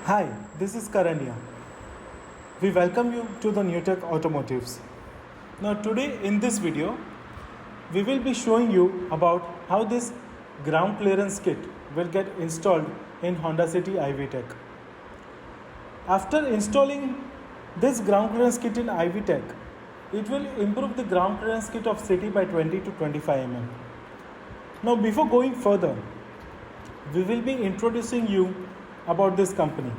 Hi, this is Karanya. We welcome you to the new Tech Automotives. Now today in this video, we will be showing you about how this ground clearance kit will get installed in Honda City I-Vtec. After installing this ground clearance kit in I-Vtec, it will improve the ground clearance kit of city by 20 to 25 mm. Now before going further, we will be introducing you about this company.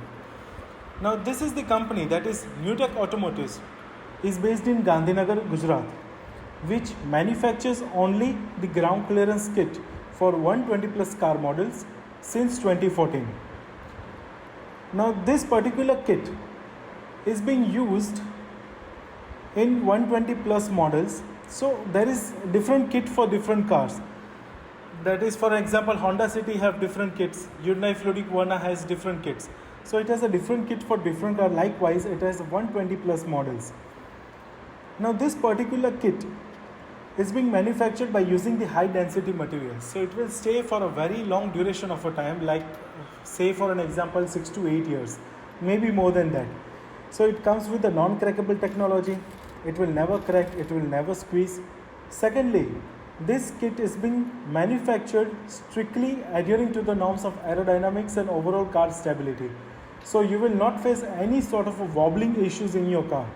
Now this is the company, that is Tech Automotive, is based in Gandhinagar, Gujarat, which manufactures only the ground clearance kit for 120 plus car models since 2014. Now this particular kit is being used in 120 plus models, so there is different kit for different cars. That is, for example, Honda City have different kits, Hyundai Fluidic Verna has different kits. So it has a different kit for different car. Likewise, it has 120 plus models. Now this particular kit is being manufactured by using the high density materials. So it will stay for a very long duration of a time, like say for an example 6 to 8 years, maybe more than that. So it comes with the non-crackable technology. It will never crack, it will never squeeze. Secondly, this kit is being manufactured strictly adhering to the norms of aerodynamics and overall car stability. So you will not face any sort of wobbling issues in your car.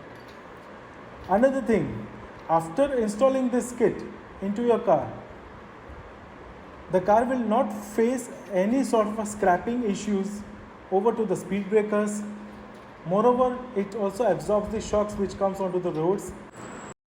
Another thing, after installing this kit into your car, the car will not face any sort of scrapping issues over to the speed breakers. Moreover, it also absorbs the shocks which comes onto the roads.